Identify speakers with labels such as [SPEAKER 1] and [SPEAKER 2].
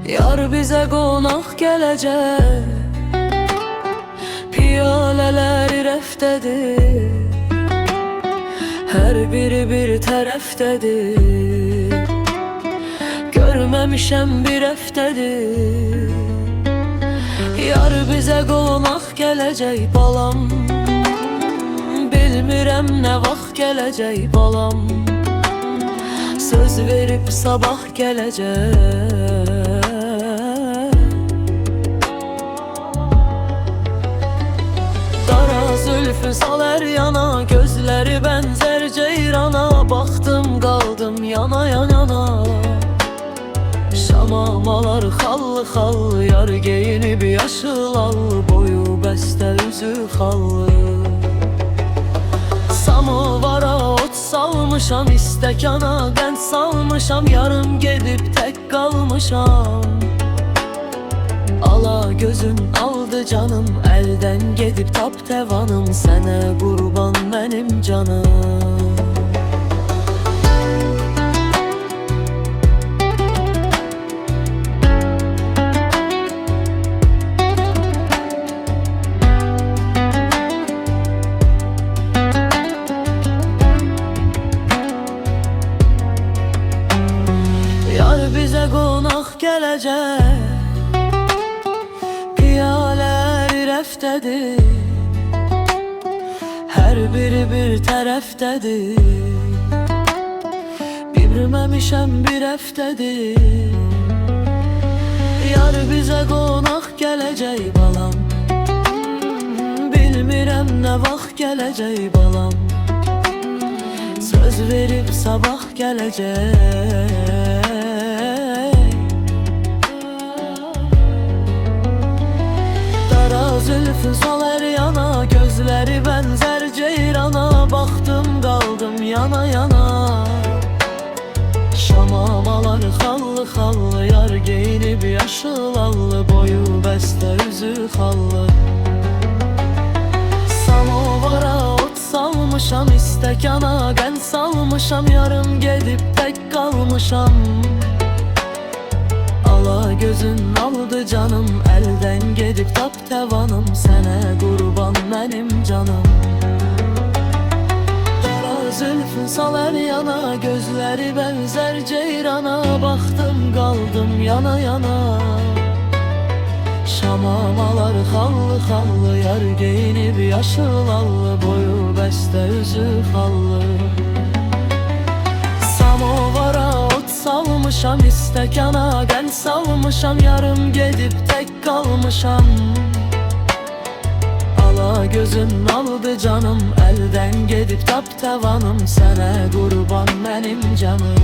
[SPEAKER 1] Yar bizə qonaq gələcək, piyalələri rəfdədir, hər biri bir tərəfdədir. Görməmişəm bir həftədir. Yar bizə qonaq gələcək balam, bilmirəm nə vaxt gələcək balam. Söz verib sabah gələcək. Qara zülfü salar yana, gözləri bənzər ceyrana. Baxdım qaldım yana yana. Şamamalar xallı xallı, yar geyinib yaşıl allı, boyu bəstə üzü xallı. Samovara ot salmışam, istəkana qənd salmışam, yarım gedib tək qalmışam. Ala gözün aldı canım, əldən gedib tap təvanım, sənə qurban mənim canım. Yar bizə qonaq gələcək, piyalələri rəfdədir, hər biri bir tərəfdədir. Bilməmişəm bir həftədir. Yar bizə qonaq gələcək balam, bilmirəm nə vaxt gələcək balam. Söz verib sabah gələcək. Zülfün salar yana, gözləri bənzər ceyrana. Baxdım qaldım yana yana. Şamamalar xallı xallı, yar geyinib yaşıl allı, boyu bəstə üzü xallı. Samovara ot salmışam, istəkana qənd salmışam, yarım gedib tək qalmışam. Ala gözün aldı canım, əldən gedib tap təvanım, sənə qurban mənim canım. Qara zülfün salar yana, gözləri bənzər ceyrana. Baxdım qaldım yana yana. Şamamalar xallı xallı, yar geyinib yaşıl allı, boyu bəstə üzü xallı. Samovara ot salmışam, istəkana qənd salmışam, yarım gedib tək qalmışam. Ala gözün aldı canım, əldən gedib tap təvanım, sənə qurban mənim canım.